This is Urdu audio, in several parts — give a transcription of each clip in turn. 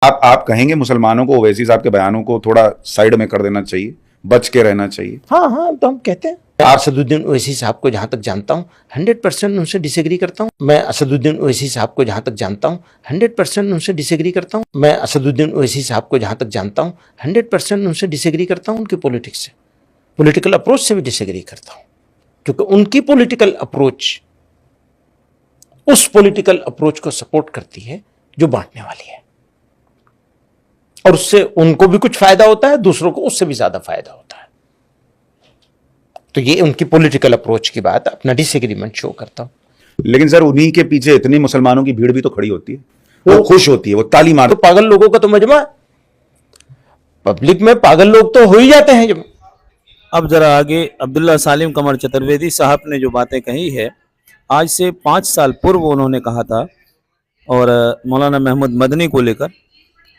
آپ کہیں گے مسلمانوں کو اویسی صاحب کے بیانوں کو تھوڑا سائیڈ میں کر دینا چاہیے, بچ کے رہنا چاہیے؟ ہاں تو ہم کہتے ہیں. اسد الدین اویسی صاحب کو جہاں تک جانتا ہوں 100% ان سے ڈس ایگری کرتا ہوں. میں اسد الدین اویسی صاحب کو جہاں تک جانتا ہوں 100% ان سے ڈس ایگری کرتا ہوں. میں اسد الدین اویسی صاحب کو جہاں تک جانتا ہوں 100% ان سے ڈس ایگری کرتا ہوں. ان کی پولیٹکس سے, پولیٹیکل اپروچ سے بھی ڈس ایگری کرتا ہوں, کیونکہ ان کی پولیٹیکل اپروچ اس پولیٹیکل اپروچ کو سپورٹ کرتی ہے جو بانٹنے والی ہے, اور اس سے ان کو بھی کچھ فائدہ ہوتا ہے, دوسروں کو اس سے بھی زیادہ فائدہ ہوتا ہے. تو یہ ان کی پولیٹیکل اپروچ کی بات, اپنا ڈس ایگریمنٹ شو کرتا ہوں. لیکن سر انہی کے پیچھے اتنی مسلمانوں کی بھیڑ بھی تو کھڑی ہوتی ہے, وہ خوش ہوتی ہے, وہ تالی مار. تو پاگل لوگوں کا تو مجمع, پبلک میں پاگل لوگ تو ہو ہی جاتے ہیں. جب اب ذرا آگے عبداللہ سالم قمر چترویدی صاحب نے جو باتیں کہی ہے, آج سے 5 سال پورو انہوں نے کہا تھا, اور مولانا محمود مدنی کو لے کر,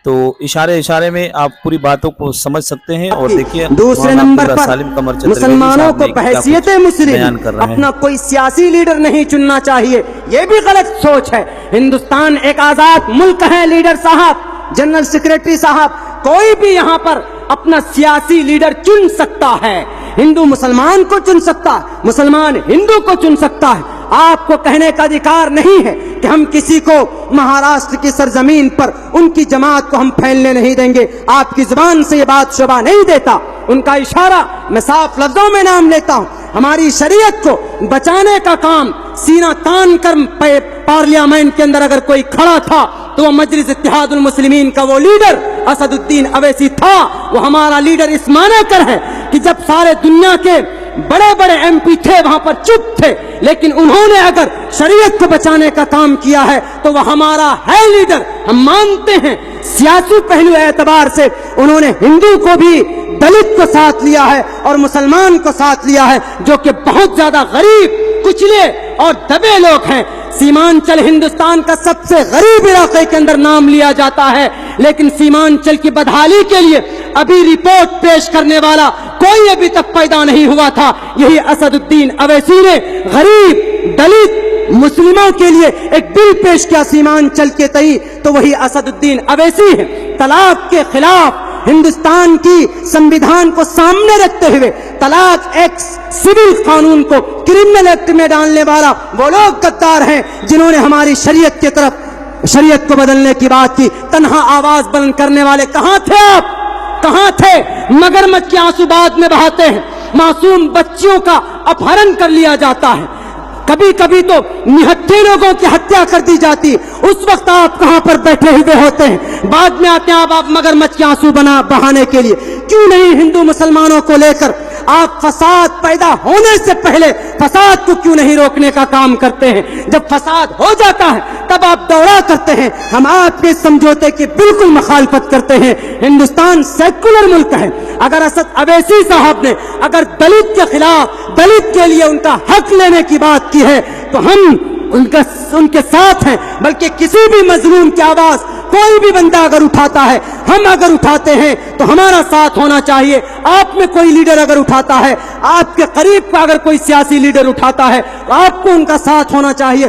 تو اشارے میں آپ پوری باتوں کو سمجھ سکتے ہیں. اور دیکھیے دوسرے نمبر پر مسلمانوں کو بحیثیت مسلم اپنا کوئی سیاسی لیڈر نہیں چننا چاہیے, یہ بھی غلط سوچ ہے. ہندوستان ایک آزاد ملک ہے لیڈر صاحب, جنرل سیکریٹری صاحب, کوئی بھی یہاں پر اپنا سیاسی لیڈر چن سکتا ہے. ہندو مسلمان کو چن سکتا ہے, مسلمان ہندو کو چن سکتا ہے. آپ کو کہنے کا ادھیکار نہیں ہے کہ ہم کسی کو مہاراشٹر کی سرزمین پر ان کی جماعت کو ہم پھیلنے نہیں دیں گے. آپ کی زبان سے یہ بات شوبھا نہیں دیتا. ان کا اشارہ میں صاف لفظوں میں نام لیتا ہوں. ہماری شریعت کو بچانے کا کام سینہ تان کر پارلیمنٹ کے اندر اگر کوئی کھڑا تھا تو وہ مجلس اتحاد المسلمین کا وہ لیڈر اسد الدین اویسی تھا. وہ ہمارا لیڈر اس معنی کر ہے کہ جب سارے دنیا کے بڑے بڑے ایم پی تھے وہاں پر چپ تھے, لیکن انہوں نے اگر شریعت کو بچانے کا کام کیا ہے تو وہ ہمارا ہے لیڈر. ہم مانتے ہیں سیاسی پہلو اعتبار سے انہوں نے ہندو کو بھی, دلت کو ساتھ لیا ہے اور مسلمان کو ساتھ لیا ہے, جو کہ بہت زیادہ غریب, کچلے اور دبے لوگ ہیں. سیمانچل ہندوستان کا سب سے غریب علاقے کے اندر نام لیا جاتا ہے, لیکن سیمانچل کی بدحالی کے لیے ابھی رپورٹ پیش کرنے والا کوئی ابھی تک پیدا نہیں ہوا تھا. یہی اسد الدین اویسی نے غریب دلت مسلموں کے لیے ایک بل پیش کیا سیمانچل کے تئیں, تو وہی اسد الدین اویسی ہے. طلاق کے خلاف ہندوستان کی سنویدھان کو سامنے رکھتے ہوئے طلاق ایک سول قانون کو کرمنل ایکٹ میں ڈالنے والا وہ لوگ غدار ہیں جنہوں نے ہماری شریعت کی طرف, شریعت کو بدلنے کی بات کی. تنہا آواز بلند کرنے والے کہاں تھے آپ, کہاں تھے؟ مگرمچھ کے آنسو بعد میں بہاتے ہیں. معصوم بچیوں کا اپہرن کر لیا جاتا ہے, کبھی کبھی تو نہتھے لوگوں کی ہتیا کر دی جاتی. اس وقت آپ کہاں پر بیٹھے ہوئے ہوتے ہیں؟ بعد میں آتے ہیں آپ مگرمچھ کے آنسو بہانے کے لیے. کیوں نہیں ہندو مسلمانوں کو لے کر آپ فساد پیدا ہونے سے پہلے فساد کو کیوں نہیں روکنے کا کام کرتے ہیں؟ جب فساد ہو جاتا ہے تب آپ دورہ کرتے ہیں. ہم آپ کے سمجھوتے کی بالکل مخالفت کرتے ہیں. ہندوستان سیکولر ملک ہے. اگر اسد اویسی صاحب نے اگر دلت کے خلاف, دلت کے لیے ان کا حق لینے کی بات کی ہے تو ہم ان کے ساتھ ہیں. بلکہ کسی بھی مظلوم کی آواز کوئی بھی بندہ اگر اٹھاتا ہے, ہم اگر اٹھاتے ہیں تو ہمارا ساتھ ہونا چاہیے. آپ میں کوئی لیڈر اگر اٹھاتا ہے, آپ کے قریب کا اگر کوئی سیاسی لیڈر اٹھاتا ہے, تو آپ کو ان کا ساتھ ہونا چاہیے,